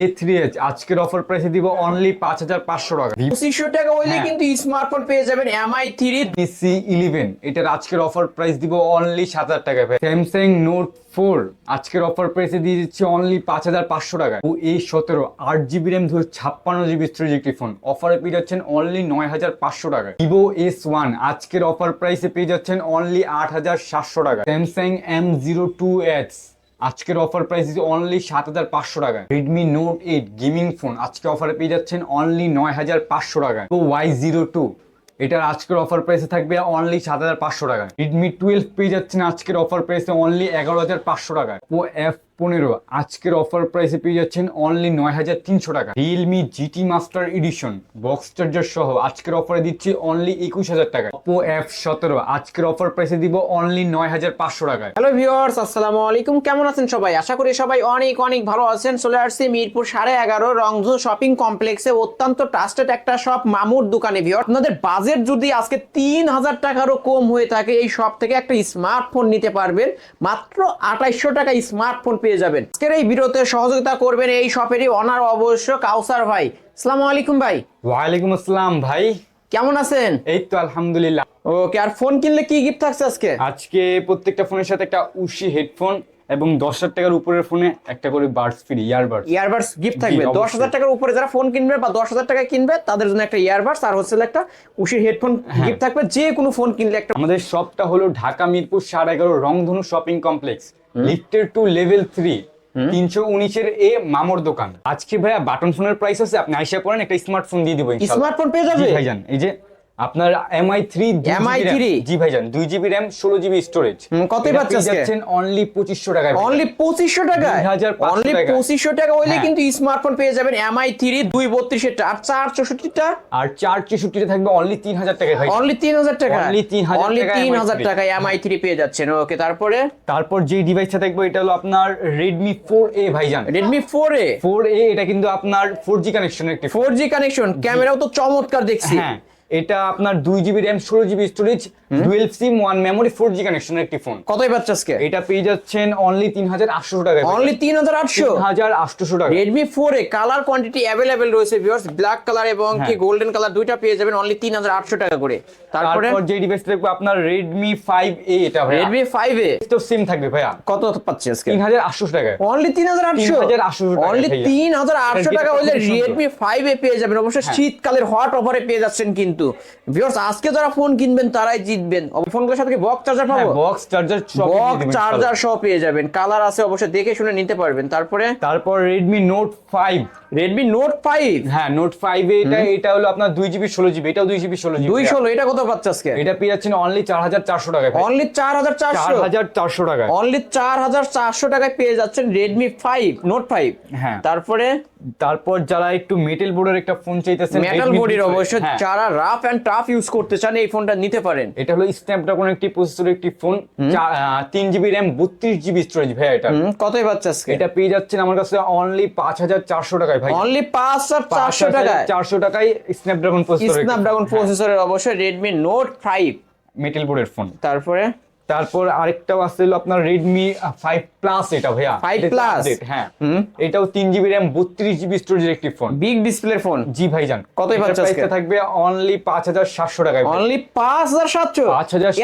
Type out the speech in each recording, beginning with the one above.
A3s আজকের offer প্রাইসে দিব অনলি 5500 টাকা। 2500 টাকা হইলে কিন্তু স্মার্টফোন পেয়ে যাবেন MI3 C11 এটার আজকের অফার প্রাইস দিব অনলি 7000 টাকা। স্যামসাং নোট 4 আজকের অফার প্রাইসে দিয়ে দিচ্ছি অনলি 5500 টাকা। ও A17 8GB RAM 256GB storage একটি ফোন অফারে পেয়ে যাচ্ছেন অনলি 9500 টাকা। ভিভো S1 আজকের অফার প্রাইসে পেয়ে যাচ্ছেন অনলি 8700 টাকা। স্যামসাং M02X আজকের অফার প্রাইস দিচ্ছে অনলি 7500 টাকা। রেডমি নোট 8 গেমিং ফোন আজকে অফারে পেয়ে যাচ্ছেন অনলি 9500 টাকা। তো Y02 এটার আজকের অফার প্রাইসে থাকবে অনলি 7500 টাকা। রেডমি 12 পেয়ে যাচ্ছেন আজকের অফার প্রাইসে অনলি 11500 টাকা। ও F15 আজকের অফার প্রাইসে পেয়ে যাচ্ছেন অনলি 9300 টাকা। Realme GT master edition box charger সহ আজকের অফারে দিচ্ছি অনলি 21000 টাকা। Oppo F17 আজকের অফার প্রাইসে দিব অনলি 9500 টাকা। হ্যালো ভিউয়ার্স, আসসালামু আলাইকুম। কেমন আছেন সবাই? আশা করি সবাই অনেক অনেক ভালো আছেন। চলে আসছি মিরপুর 11.5 রংধনু শপিং কমপ্লেক্সে অত্যন্ত ট্রাস্টেড একটা শপ মামুর দোকানে। ভিউয়ার্স, আপনাদের বাজেট যদি আজকে 3000 টাকারও কম হয়ে থাকে এই শপ থেকে একটা স্মার্টফোন নিতে পারবেন। মাত্র 2800 টাকা স্মার্টফোন পেয়ে যাবেন। আজকের এই ভিডিওতে সহযোগিতা করবেন এই শপেরই অনার অবশ্য কাউসার ভাই। আসসালামু আলাইকুম ভাই। ওয়ালাইকুম আসসালাম ভাই, কেমন আছেন? এই তো আলহামদুলিল্লাহ। ওকে, আর ফোন কিনলে কি গিফট থাকছে আজকে? আজকে প্রত্যেকটা ফোনের সাথে একটা উশি হেডফোন এবং 10,000 টাকার উপরের ফোনে একটা করে বাডস ফ্রি, ইয়ারবাডস গিফট থাকবে। 10,000 টাকার উপরে যারা ফোন কিনবে বা 10,000 টাকা কিনবে তাদের জন্য একটা ইয়ারবাডস আর হচ্ছে একটা উশির হেডফোন গিফট থাকবে। যে কোনো ফোন কিনলে একটা। আমাদের শপটা হলো ঢাকা মিরপুর 11.5 রংধনু শপিং কমপ্লেক্স, লিফটের টু লেভেল 3 319 এ মামুর দোকান। আজকে ভাইয়া বাটন ফোনের প্রাইস আছে, আপনি আইসা পড়েন একটা স্মার্টফোন দিয়ে দিব ইনশাআল্লাহ। স্মার্টফোন পেয়ে যাবে ভাইজান। এই যে আপনার MI3 জি ভাইজান 2GB RAM 16GB স্টোরেজ। কতই পাচ্ছেন আজকে? যাচ্ছেন অনলি 2500 টাকায়। অনলি 2500 টাকা। অনলি 2500 টাকা হইলে কিন্তু স্মার্টফোন পেয়ে যাবেন MI3 232 এর আর 464 টা আর 464 থাকবে অনলি 3000 টাকায় ভাই। অনলি 3000 টাকা। অনলি 3000 টাকায় MI3 পেয়ে যাচ্ছেন। ওকে, তারপর যে ডিভাইসটা থাকবে এটা হলো আপনার Redmi 4A ভাইজান। Redmi 4A এটা কিন্তু আপনার 4G কানেকশনের একটি 4G কানেকশন, ক্যামেরাও তো চমৎকার দেখছি। হ্যাঁ, এটা আপনার 2GB RAM 16GB storage, dual SIM 1 memory 4G কানেকশনের একটি ফোন। কতই পাচ্ছেন আজকে? এটা পেয়ে যাচ্ছেন অনলি 3800 টাকায়। অনলি 3800 টাকা। Redmi 4A colour quantity available রয়েছে ভিউয়ার্স, ব্ল্যাক কালার এবং কি গোল্ডেন কালার দুইটা পেয়ে যাবেন অনলি 3800 টাকা করে। তারপর যে ডিভাইসটা দেখবো আপনার Redmi 5A, এটা ভাই Redmi 5A তো সিম থাকবে ভাইয়া। কত পাচ্ছেন আজকে? 3800 টাকা। অনলি 3800 টাকা। অনলি 3800 টাকা হইলে Redmi 5A পেয়ে যাবেন। অবশ্যই শীতকালের হট অফারে পেয়ে যাচ্ছেন কিন্তু ভিউয়ার্স। আজকে যারা ফোন কিনবেন তারাই জিতবেন। ফোনগুলোর সাথে কি বক্স চার্জার পাবো? বক্স চার্জার সহ পেয়ে যাবেন। কালার আছে, অবশ্যই দেখে শুনে নিতে পারবেন। তারপর Redmi Note 5। Redmi Note 5, হ্যাঁ Note 5 এটা হলো আপনার 2GB 16GB, এটাও 2GB 16GB। 216 এটা কত পাচ্ছেন আজকে? এটা পেয়ে যাচ্ছেন অনলি 4400 টাকায়। অনলি 4400 টাকা। অনলি 4400 টাকায় পেয়ে যাচ্ছেন Redmi 5 Note 5। হ্যাঁ, তারপর যারা একটু মেটাল বোর্ডের একটা ফোন চাইতেছেন, মেটাল বডির, অবশ্যই যারা রাফ এন্ড টাফ ইউজ করতে চান এই ফোনটা নিতে পারেন। এটা হলো স্ন্যাপড্রাগন একটি প্রসেসরের একটি phone, 3GB RAM 32GB storage ভাই। এটা কতই পাচ্ছেন আজকে? এটা পেয়ে যাচ্ছেন আমার কাছে অনলি 5400 টাকায় ভাই। অনলি 5400 টাকায় 400 টাকায় স্ন্যাপড্রাগন প্রসেসরের অবশ্যই Redmi Note 5 মেটাল বোর্ডের ফোন। তারপর আরেকটাও আছে হলো আপনার Redmi 5 Plus, এটা ভাইয়া 5 Plus। হ্যাঁ, এটাও 3GB RAM 32GB স্টোরেজের একটি ফোন, বিগ ডিসপ্লের ফোন। জি ভাইজান। কতই পাচ্ছেন আজকে? থাকবে অনলি 5700 টাকায়। অনলি 5700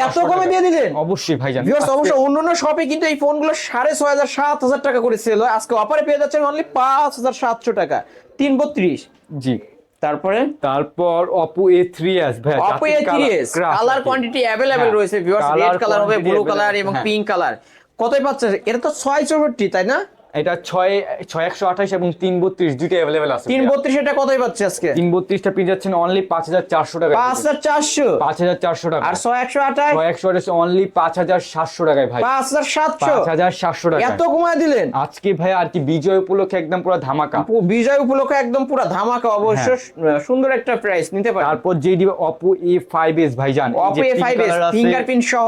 এত কমে দিয়ে দিলেন? অবশ্যই ভাইজান। ভিউয়ার্স, অবশ্যই অন্যান্য শপে কিন্তু এই ফোনগুলো 6500 7000 টাকা করে সেল হয়, আজকে অফারে পেয়ে যাচ্ছেন অনলি 5700 টাকা 332। জি। তারপর Oppo A3s ভাই। Oppo A3s colour quantity available রয়েছে ভিউয়ার্স। রেড কালার হবে, ব্লু কালার এবং পিঙ্ক কালার। কতই পাচ্ছেন? এটা তো 664, তাই না? এটা 6128 এবং 332 দুইটা अवेलेबल আছে। 332 এটা কতই পাচ্ছেন আজকে? 332 টা পেয়ে যাচ্ছেন অনলি 5400 টাকা। 5400 টাকা। আর 6128 অনলি 5700 টাকায় ভাই। 5700 টাকা। এত কমায় দিলেন আজকে ভাই। আর কি বিজয় উপলক্ষে একদম পুরো ধামাকা। বিজয় উপলক্ষে একদম পুরো ধামাকা, অবশ্য সুন্দর একটা প্রাইস নিতে পারেন। তারপর যে দিবে Oppo A5s ভাইজান। Oppo A5s ফিঙ্গারপ্রিন্ট সহ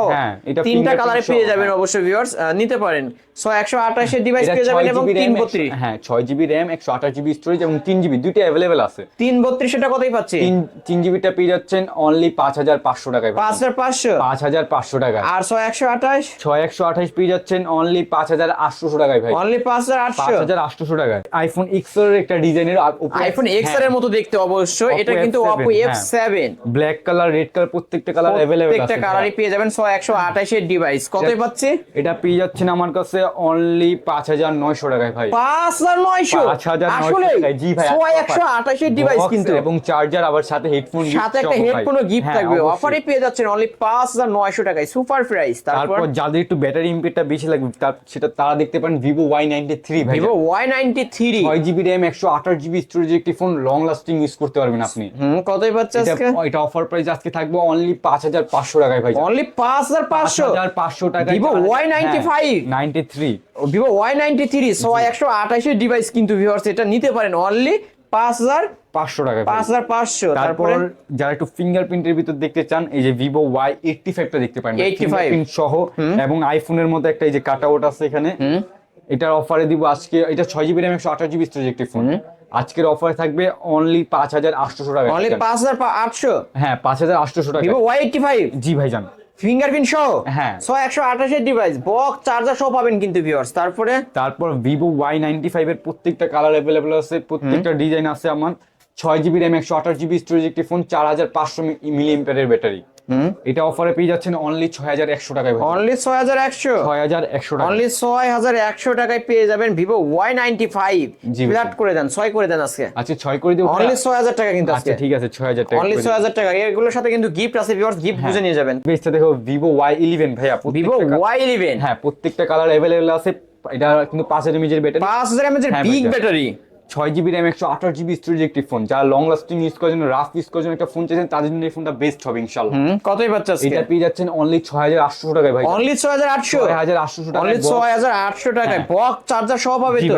তিনটা কালারে পেয়ে যাবেন অবশ্যই ভিউয়ার্স, নিতে পারেন। 6128 এর ডিভাইস পেয়ে যাবেন এবং 6GB RAM 332 হ্যাঁ 6GB RAM 128GB স্টোরেজ এবং 3GB দুইটা अवेलेबल আছে। 332 এটা কতই পাচ্ছি? 3GB টা পেয়ে যাচ্ছেন অনলি 5500 টাকায়। 5500 5500 টাকায়। আর 6128 6128 পেয়ে যাচ্ছেন অনলি 5800 টাকায় ভাই। অনলি 5800 5800 টাকায়। আইফোন এক্স এর একটা ডিজাইনের আইফোন এক্স এর মতো দেখতে অবশ্য, এটা কিন্তু Oppo F7 black colour, red colour প্রত্যেকটা কালার अवेलेबल আছে। প্রত্যেকটা কালারই পেয়ে যাবেন 6128 এর ডিভাইস। কতই পাচ্ছি? এটা পেয়ে যাচ্ছেন আমার কাছে অনলি 5900 টাকায় ভাই। 5900 5900 টাকায়। জি ভাই 6128 এর ডিভাইস কিন্তু এবং চার্জার আবার সাথে হেডফোন সাথে একটা হেডফোনও গিফট থাকবে। অফারে পেয়ে যাচ্ছেন অনলি 5900 টাকায়, সুপার প্রাইস। তারপর যাদের একটু ব্যাটারি ইমপেটটা বেশি লাগবে সেটা তারা দেখতে পারেন Vivo Y93 ভাই। Vivo Y93 6GB RAM 128GB storage একটি ফোন, লং লাস্টিং ইউজ করতে পারবেন আপনি। কতই পাচ্ছে আজকে? এটা অফার প্রাইস আজকে থাকবে অনলি 5500 টাকায় ভাই। অনলি 5500 টাকায় Vivo Y95 93 Vivo Y93 6128 এর ডিভাইস কিন্তু ভিউয়ার্স, এটা নিতে পারেন অনলি 5500 টাকায়। 5500। তারপর যারা একটু ফিঙ্গারপ্রিন্টের ভিতর দেখতে চান, এই যে Vivo Y85 টা দেখতে পারেন, 85 ফিঙ্গারপ্রিন্ট সহ এবং আইফোনের মধ্যে একটা এই যে কাটআউট আছে এখানে। এটার অফারে দিব আজকে, এটা 6GB RAM 128GB স্টোরেজ একটি ফোন। আজকের অফারে থাকবে অনলি 5800 টাকা। অনলি 5800 হ্যাঁ 5800 টাকা। Vivo Y85 জি ভাইজান, ফিঙ্গারপ্রিন্ট সহ হ্যাঁ 6128 এর ডিভাইস, বক্স চার্জার সহ পাবেন কিন্তু ভিউয়ার্স। তারপর Vivo Y95 এর প্রত্যেকটা কালার अवेलेबल আছে, প্রত্যেকটা ডিজাইন আছে আমার। 6GB RAM 128GB স্টোরেজ একটি ফোন, 4500 মিলিঅ্যাম্পিয়ারের ব্যাটারি। এটা অফারে পেয়ে যাচ্ছেন অনলি 6100 টাকায়। অনলি 6100 টাকা। অনলি 6100 টাকায় পেয়ে যাবেন Vivo Y95। ফ্ল্যাট করে দেন, 6 করে দেন আজকে। আচ্ছা 6 করে দিও। অনলি 6000 টাকা কিন্তু আজকে। আচ্ছা ঠিক আছে 6000 টাকা। অনলি 6000 টাকা। এগুলোর সাথে কিন্তু গিফট আছে ভিউয়ার্স, গিফট বুঝে নিয়ে যাবেন। বেসটা দেখো Vivo Y11 ভাইয়া। Vivo Y11 হ্যাঁ প্রত্যেকটা কালার अवेलेबल আছে। এটা কিন্তু 5000 mAh এর ব্যাটারি, 5000 mAh এর big battery. 6GB RAM 128GB storage একটি ফোন। যারা লং লাস্টিং ইউজ করার জন্য, রাফ ইউজ করার জন্য একটা ফোন চাইছেন, তাদের জন্য এই ফোনটা বেস্ট হবে ইনশাআল্লাহ। কতই পাচ্ছে আজকে? এটা পেয়ে যাচ্ছেন অনলি 6800 টাকায় ভাই। অনলি 6800 টাকায়। অনলি 6800 টাকায় বক্স চার্জার সহ পাবে তো।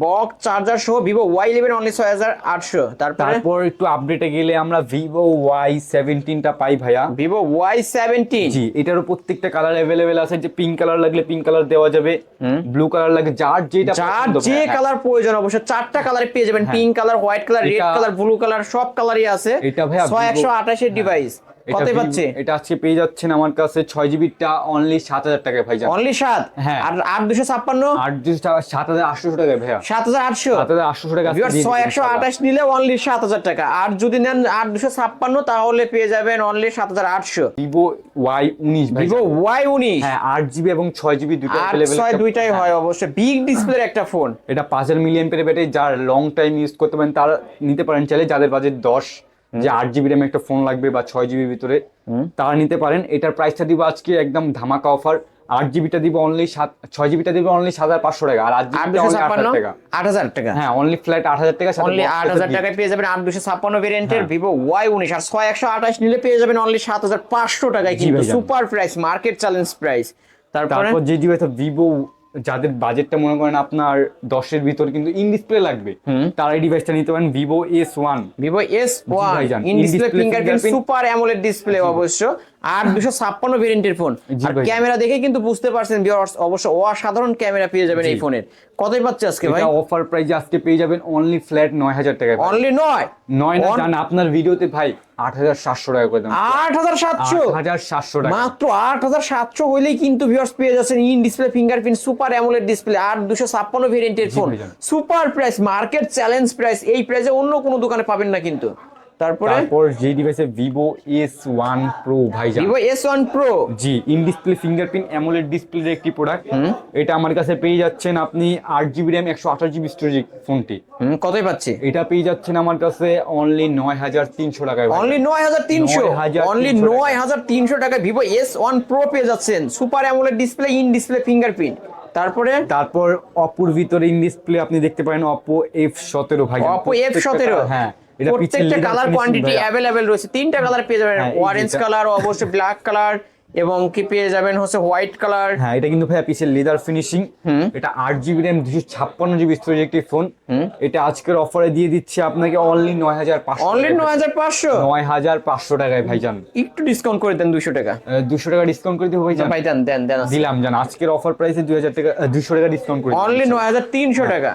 বক্স চার্জার সহ Vivo Y11 অনলি 6800। তারপর একটু আপডেটে গেলে আমরা Vivo Y17 টা পাই ভাইয়া। Vivo Y17 জি, এটারও প্রত্যেকটা কালার अवेलेबल আছে। যে পিঙ্ক কালার লাগলে পিঙ্ক কালার দেওয়া যাবে, ব্লু কালার লাগলে যার যে কালার প্রয়োজন অবশ্য চারটা কালারে পেয়ে যাবেন। Pink colour, white colour, red colour, blue colour, সব কালারই আছে। এটা ভাইয়া 6128 এর ডিভাইস। কত পাচ্ছে? এটা আজকে পেয়ে যাচ্ছেন আমার কাছে 6GB টা অনলি 7000 টাকায় ভাইজান। অনলি 7 হ্যাঁ। আর 8256 7800 টাকায় ভাইয়া। 7800 টাকা। 6128 নিলে অনলি 7000 টাকা। আর যদি নেন 8256 তাহলে পেয়ে যাবেন অনলি 7800। Vivo Y19 ভাই। Vivo Y19 হ্যাঁ 8GB এবং 6GB দুটো अवेलेबल। 6 দুইটাই হয় অবশ্য। বিগ ডিসপ্লের একটা ফোন। এটা 5000 মিলিঅ্যাম্পিয়ারের ব্যাটারি, যার লং টাইম ইউজ করতে পারেন তারা নিতে পারেন চাইলে। যাদের বাজেট 10, যে 8GB RAM একটা ফোন লাগবে বা 6GB ভিতরে, তারা নিতে পারেন। এটার প্রাইসটা দিব আজকে একদম ধামাকা অফার। 8GB টা দিব অনলি 6GB টা দিব অনলি 7500 টাকা, আর 8GB 8000 টাকা। হ্যাঁ অনলি ফ্ল্যাট 8000 টাকা, অনলি 8000 টাকায় পেয়ে যাবেন 8256 ভেরিয়েন্টের Vivo Y19। আর 6128 নিলে পেয়ে যাবেন অনলি 7500 টাকায় কিন্তু super price, market challenge price. তারপর যে ডিভাইস Vivo, যাদের বাজেটটা মনে করেন আপনার 10 এর ভিতর কিন্তু ইন ডিসপ্লে লাগবে, তারা এই ডিভাইসটা নিতে পারেন Vivo S1। Vivo S1 in display fingerprint super AMOLED display অবশ্য। আর 256 ভেরিয়েন্টের ফোন। আর ক্যামেরা দেখে কিন্তু বুঝতে পারছেন ভিউয়ার্স, অবশ্য অসাধারণ ক্যামেরা পেয়ে যাবেন এই ফোনের। কতই পাচ্ছে আজকে ভাই? এটা অফার প্রাইস আজকে পেয়ে যাবেন অনলি ফ্ল্যাট 9000 টাকা। অনলি 9 না জান, আপনার ভিডিওতে ভাই 8700 টাকা করে দাম। 8700 টাকা মাত্র। 8700 হইলেই কিন্তু ভিউয়ার্স পেয়ে যাচ্ছেন in display fingerprint super AMOLED display আর 256 ভেরিয়েন্টের ফোন। Super price, market challenge price. এই প্রাইসে অন্য কোনো দোকানে পাবেন না কিন্তু। তারপর যে ডিভাইসে Vivo S1 Pro ভাইজান। Vivo S1 Pro G, in display fingerprint AMOLED ডিসপ্লের একটি প্রোডাক্ট। এটা আমার কাছে পেয়ে যাচ্ছেন আপনি 8GB RAM 128GB স্টোরেজ ফোনটি। কতই পাচ্ছে? এটা পেয়ে যাচ্ছেন আমার কাছে অনলি 9300 টাকায়। অনলি 9300 অনলি 9300 টাকায় Vivo S1 Pro পেয়ে যাচ্ছেন। Super AMOLED display, in display fingerprint. তারপর Oppo ভিতরে ইন ডিসপ্লে আপনি দেখতে পারেন Oppo F17 ভাই। Oppo F17 হ্যাঁ, এটা প্রত্যেকটা কালার কোয়ান্টিটি अवेलेबल রয়েছে। তিনটা কালার পেয়ে যাবেন, অরেঞ্জ কালার, অবশ্যই ব্ল্যাক কালার, এবং কি পেয়ে যাবেন হচ্ছে হোয়াইট কালার। হ্যাঁ, এটা কিন্তু ভাইয়া পিছের লেদার ফিনিশিং। এটা 8 জিবি র্যাম 256 জিবি স্টোরেজ একটি ফোন। এটা আজকের অফারে দিয়ে দিচ্ছি আপনাকে অনলি 9500। অনলি 9500। 9500 টাকায় ভাইজান। একটু ডিসকাউন্ট করে দেন 200 টাকা। 200 টাকা ডিসকাউন্ট করে দিব ভাইজান। ভাই দেন দেন দেন আজকে। দিলাম জান, আজকের অফার প্রাইসে 2000 টাকা 200 টাকা ডিসকাউন্ট করে অনলি 9300 টাকা।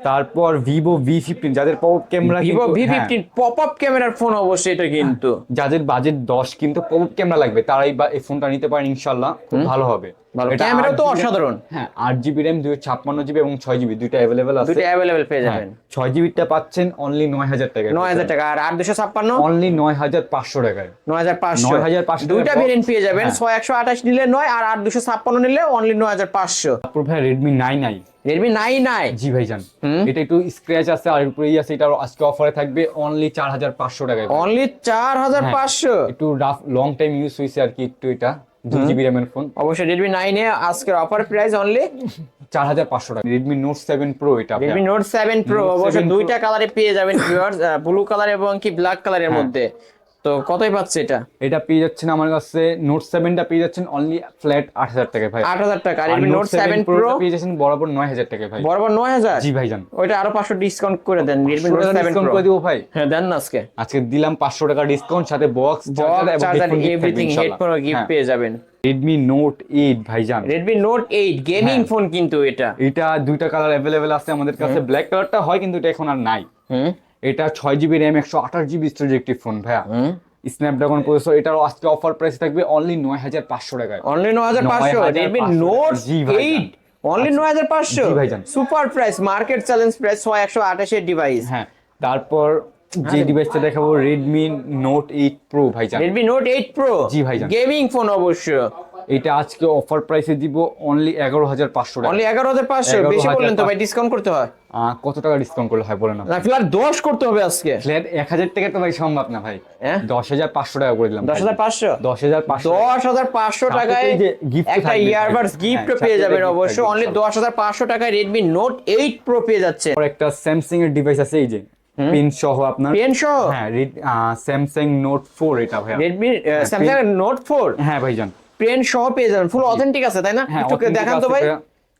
তারপর ভিভো V15, যাদের pop camera, Vivo V15 pop up ক্যামেরার ফোন অবশ্যই এটা কিন্তু। যাদের বাজেট 10 কিন্তু পপ ক্যামেরা লাগবে তারাই এই ফোনটা নিতে পারেন, ইনশাআল্লাহ খুব ভালো হবে। এটা ক্যামেরা তো অসাধারণ। হ্যাঁ, 8 জিবি র্যাম 256 জিবি এবং 6 জিবি দুইটা अवेलेबल আছে। দুইটা अवेलेबल পেয়ে যাবেন। 6 জিবি টা পাচ্ছেন অনলি 9000 টাকায়। 9000 টাকা। আর 8256 অনলি 9500 টাকায়। 9500 দুইটা ভেরিয়েন্ট পেয়ে যাবেন। 6128 নিলে 9 আর 8256 নিলে অনলি 9500। তারপর ভাই Redmi 9i। Redmi 9i জি ভাইজান, এটা একটু স্ক্র্যাচ আছে আর উপরেই আছে, এটা আজকে অফারে থাকবে অনলি 4500 টাকায়। অনলি 4500। একটু রাফ লং টাইম ইউজ হইছে আর কি, একটু এটা 2 জিবি র্যামের ফোন। অবশ্যই Redmi 9 এ আজকের অফার প্রাইস অনলি 4500 টাকা। Redmi Note 7 Pro এটা। Redmi Note 7 Pro অবশ্যই দুইটা কালারে পেয়ে যাবেন ভিউয়ার্স, ব্লু কালার এবং কি ব্ল্যাক কালারের মধ্যে। তো কতই পাচ্ছে এটা? এটা পেয়ে যাচ্ছেন আমার কাছে Note 7 টা পেয়ে যাচ্ছেন অনলি ফ্ল্যাট 8000 টাকায় ভাই। 8000 টাকা। আর Redmi Note 7 Pro পেয়ে যাচ্ছেন বরাবর 9000 টাকায় ভাই। বরাবর 9000। জি ভাইজান। ওইটা আরো 500 ডিসকাউন্ট করে দেন। Redmi Note 7 ডিসকাউন্ট Pro করে দিব ভাই। হ্যাঁ দেন না আজকে দিলাম 500 টাকা ডিসকাউন্ট, সাথে box charger everything headphone gift পেয়ে যাবেন। Redmi Note 8 ভাইজান। Redmi Note 8 গেমিং ফোন কিন্তু এটা দুইটা কালার अवेलेबल আছে আমাদের কাছে। ব্ল্যাক কালারটা হয় কিন্তু এটা এখন আর নাই। এটা 6 জিবি র্যাম 128 জিবি স্টোরেজ একটি ফোন ভাইয়া। Snapdragon processor. এটার আজকে অফার প্রাইস থাকবে অনলি 9500 টাকায়। অনলি 9500। Redmi Note 8 only 9500। জি ভাইজান। Super price, market challenge price 6128 এর ডিভাইস। হ্যাঁ, তারপর যে ডিভাইসটা দেখাবো Redmi Note 8 Pro ভাইজান। Redmi Note 8 Pro জি ভাইজান। গেমিং ফোন অবশ্য। এটা আজকে অফার প্রাইসে দিব অনলি 11500 টাকা। অনলি 11500। বেশি বললেন তো ভাই, ডিসকাউন্ট করতে হয়। কত টাকা ডিসকাউন্ট করলে হয় বলেন না? ফ্ল্যাট 10 করতে হবে আজকে। ফ্ল্যাট 1000 টাকা তো ভাই সম্ভব না ভাই। 10500 টাকা করে দিলাম। 10500। 10500 টাকায় গিফট একটা ইয়ারবাডস গিফট পেয়ে যাবেন অবশ্য। অনলি 10500 টাকায় Redmi Note 8 Pro পেয়ে যাচ্ছে। আর একটা স্যামসাং এর ডিভাইস আছে, এই যে পেন সহ আপনার। পেন সহ? হ্যাঁ, স্যামসাং Note 4 এটা ভাই। Redmi Samsung Note 4 হ্যাঁ ভাইজান, পেন সহ পেয়ে যাবেন। ফুল অথেন্টিক আছে তাই না? একটু দেখান তো ভাই।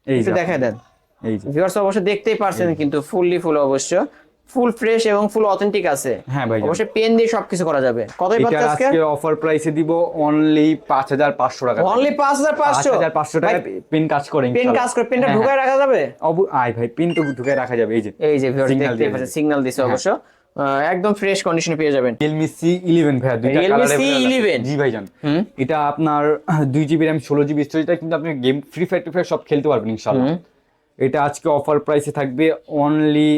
এই একটু যে দেখায় দেন। এই যে ভিউয়ার্স অবশ্য দেখতেই পারছেন কিন্তু ফুল অবশ্য ফুল ফ্রেশ এবং ফুল অথেন্টিক আছে। হ্যাঁ ভাই, অবশ্য পেন দিয়ে সবকিছু করা যাবে। কতই পাচ্ছে আজকে? আজকে অফার প্রাইসে দিব অনলি 5500 টাকা। অনলি 5500 টাকা পেন কাজ করে। পেন কাজ করে, পেনটা ঢুকায় রাখা যাবে? ভাই পেন তো ঢুকায় রাখা যাবে। এই যে ভিউয়ার্স দেখতেই পাচ্ছেন, সিগন্যাল দিছে অবশ্য। একদম ফ্রেশ কন্ডিশনে পেয়ে যাবেন। Realme C11 ভাই, দুইটা কালার Realme C11 জি ভাইজান। এটা আপনার 2 জিবি র্যাম 16 জিবি স্টোরেজ, এটা কিন্তু আপনি গেম ফ্রি ফায়ার সব খেলতে পারবেন ইনশাআল্লাহ। এটা আজকে অফার প্রাইসে থাকবে অনলি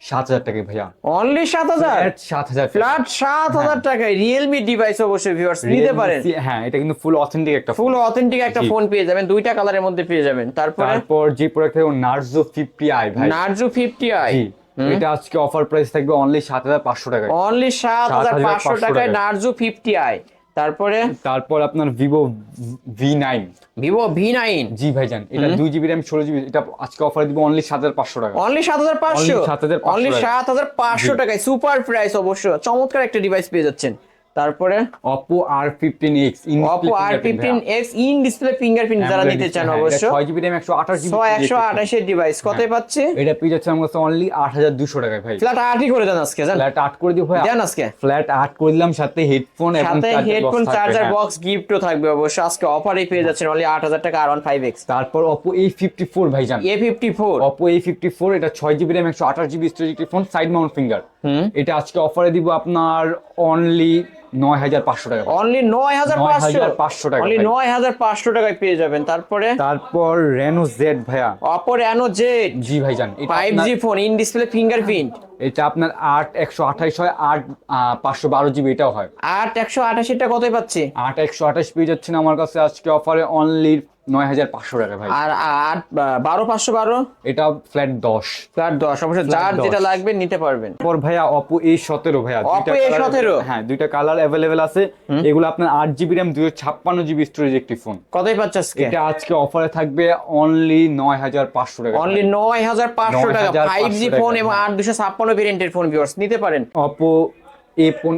7000 টাকায় ভাইয়া। অনলি 7000? 7000 ফ্ল্যাট 7000 টাকায় Realme ডিভাইস অবশ্যই ভিউয়ার্স নিতে পারেন। হ্যাঁ, এটা কিন্তু ফুল অথেন্টিক একটা ফুল অথেন্টিক একটা ফোন পেয়ে যাবেন। দুইটা কালারের মধ্যে পেয়ে যাবেন। তারপর যে প্রোডাক্ট থাকবে Narzo 50i ভাই। Narzo 50i এটা আজকে অফার প্রাইস থাকবে অনলি 7500 টাকায়। অনলি 7500 টাকায় Narzo 50i। তারপর আপনার Vivo V9। Vivo V9 জি ভাইজান, এটা 2 জিবি র্যাম 16 জিবি, এটা আজকে অফার দিব অনলি 7500 টাকা। অনলি 7500? অনলি 7500 টাকায় সুপার প্রাইস অবশ্য। চমৎকার একটা ডিভাইস পেয়ে যাচ্ছেন। তারপরে Oppo R15X in display fingerprint যারা নিতে চান অবশ্য। 6 জিবি র্যাম 128 জিবি 128 এর ডিভাইস কতই পাচ্ছে? এটা পেয়ে যাচ্ছে আমার কাছে অনলি 8200 টাকায় ভাই। ফ্ল্যাট 8ই করে দেন আজকে। ফ্ল্যাট 8 করে দিও ভাই। দেন আজকে ফ্ল্যাট 8 করে দিলাম, সাথে হেডফোন এবং চার্জার বক্স গিফটও থাকবে অবশ্য। আজকে অফারেই পেয়ে যাচ্ছেন অনলি 8000 টাকা R15 5X। তারপর Oppo A54 ভাইজান। Oppo A54 এটা 6 জিবি র্যাম 128 জিবি স্টোরেজ একটি ফোন, সাইড মাউন্ট ফিঙ্গার। এটা আজকে অফারে দিব আপনার অনলি 9500 টাকা। অনলি 9500 টাকা। অনলি 9500 টাকায় পেয়ে যাবেন। তারপর Reno Z ভাইয়া। Oppo Reno Z জি ভাইজান, 5G phone, in display fingerprint. এটা আপনার 8128 হয়, 512 জিবি এটাও হয়। 8128 টা কতই পাচ্ছি? 8128 পেয়ে যাচ্ছেন আমার কাছে আজকে অফারে অনলি 9500 টাকা ভাই। আর 12512 এটা ফ্ল্যাট 10। অবশ্য যার যেটা লাগবে নিতে পারবেন। পর ভাইয়া Oppo A17 ভাইয়া। Oppo A17 হ্যাঁ, দুইটা কালার अवेलेबल আছে। এগুলো আপনার 8 জিবি র্যাম 256 জিবি স্টোরেজ একটি ফোন। কতই পাচ্ছে আজকে? এটা আজকে অফারে থাকবে অনলি 9500 টাকা। অনলি 9500 টাকা 5G ফোন এবং 8256 ভেরিয়েন্টের ফোন ভিউয়ার্স নিতে পারেন। Oppo Oppo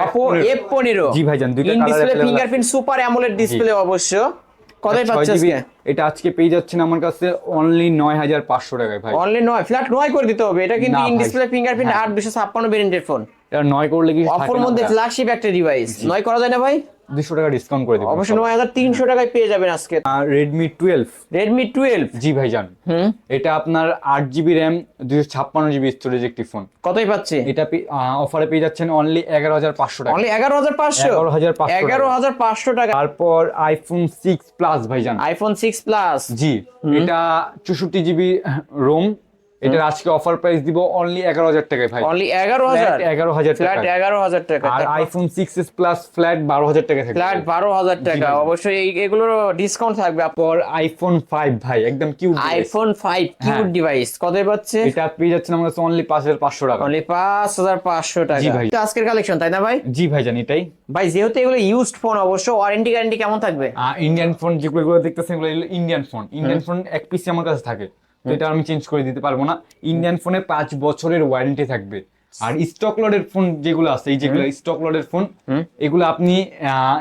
Oppo F15 জি ভাইজান, দুইটা in colour display available fingerprint super AMOLED display অবশ্য। কতই 6 পাচ্ছে জিবি আজকে? এটা আজকে পেয়ে যাচ্ছেন আমার কাছে অনলি 9500 টাকায় ভাই। অনলি 9 ফ্ল্যাট 9 করে দিতে হবে, এটা কিন্তু না ইন ভাই, ডিসপ্লে ফিঙ্গারপ্রিন্ট হ্যাঁ। 8256 ভেরিয়েন্টের ফোন। এটা 9 করলে কি অফার মধ্যে ফ্ল্যাগশিপ একটা ডিভাইস 9 করা যায় না ভাই? 200 টাকা ডিসকাউন্ট করে দিব অবশ্যই 9300 টাকায় পেয়ে যাবেন আজকে। আর Redmi 12 Redmi 12 জি ভাইজান, এটা আপনার 8GB RAM 256GB স্টোরেজ একটি ফোন। কতই পাচ্ছে? এটা অফারে পেয়ে যাচ্ছেন অনলি 11500 টাকা। অনলি 11500 11500 টাকা। তারপর iPhone 6 প্লাস ভাইজান, আইফোন 6 প্লাস জি এটা 64GB রোম, এটার আজকে অফার প্রাইস দিব অনলি 11000 টাকায় ভাই। অনলি 11000 11000 ফ্ল্যাট টাকা। 11000 টাকা। আর iPhone 6s প্লাস ফ্ল্যাট 12000 টাকা থাকবে। ফ্ল্যাট 12000 টাকা। ভাই। অবশ্যই এগুলোর ডিসকাউন্ট থাকবে। পর iPhone 5 ভাই, একদম কিউট আইফোন 5 কিউট ডিভাইস কতই পাচ্ছে? এটা পেয়ে যাচ্ছেন আমার কাছে অনলি 5500 টাকা। অনলি 5500 টাকা। জি ভাই। এটা আজকের কালেকশন তাই না ভাই? জি ভাইজান এটাই। ভাই যেহেতু এগুলো ইউজড ফোন, অবশ্য ওয়ারেন্টি গ্যারান্টি কেমন থাকবে? ইন্ডিয়ান ফোন যেগুলো দেখতেছেন এগুলো ইন্ডিয়ান ফোন। ইন্ডিয়ান ফোন এক পিস আমার কাছে থাকে, তো এটা আমি চেঞ্জ করে দিতে পারবো না। ইন্ডিয়ান ফোনে 5 বছরের ওয়ারেন্টি থাকবে। আর স্টক লটের ফোন যেগুলো আছে, এই যেগুলো স্টক লটের ফোন, এগুলো আপনি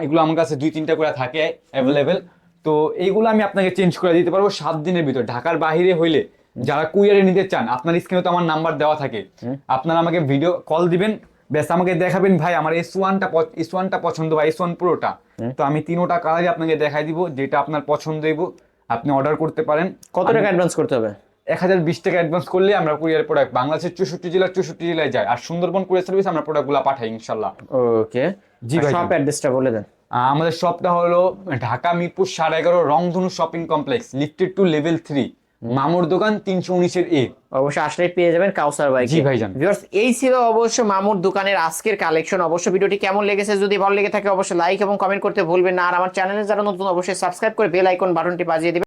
এগুলো আমার কাছে 2-3টা করে থাকে অ্যাভেলেবেল, তো এইগুলো আমি আপনাকে চেঞ্জ করে দিতে পারবো 7 দিনের ভিতর। ঢাকার বাইরে হইলে যারা কুরিয়ারে নিতে চান, আপনার স্ক্রিনে তো আমার নাম্বার দেওয়া থাকে, আপনারা আমাকে ভিডিও কল দিবেন, ব্যাস আমাকে দেখাবেন ভাই আমার S1টা পছন্দ বা S1 Proটা, তো আমি 3টা কালারই আপনাকে দেখাই দিব, যেটা আপনার পছন্দ হইব আপনি অর্ডার করতে পারেন। কত টাকা অ্যাডভান্স করতে হবে? 1020 টাকা অ্যাডভান্স করলে আমরা কুরিয়ার প্রোডাক্ট বাংলাদেশের 64 জেলায় যায়, আর সুন্দরবন কুরিয়ার সার্ভিস আমরা প্রোডাক্টগুলো পাঠাই ইনশাল্লাহ। ওকে জি ভাই। শপ অ্যাড্রেসটা বলে দেন। আমাদের শপটা হলো Dhaka Mirpur 11.5 Rongdhonu shopping complex, lifted to level 3, মামুর দোকান 319 এ। অবশ্যই আসলে পেয়ে যাবেন কাউসার ভাই। জি ভাইজান। ভিউয়ার্স এই ছিল অবশ্য মামুর দোকানের আজকের কালেকশন। অবশ্য ভিডিওটি কেমন লেগেছে, যদি ভালো লেগে থাকে অবশ্যই লাইক এবং কমেন্ট করতে ভুলবেন না। আর আমার চ্যানেলে যারা নতুন অবশ্যই সাবস্ক্রাইব করে বেল আইকন বাটনটি বাজিয়ে দিবেন।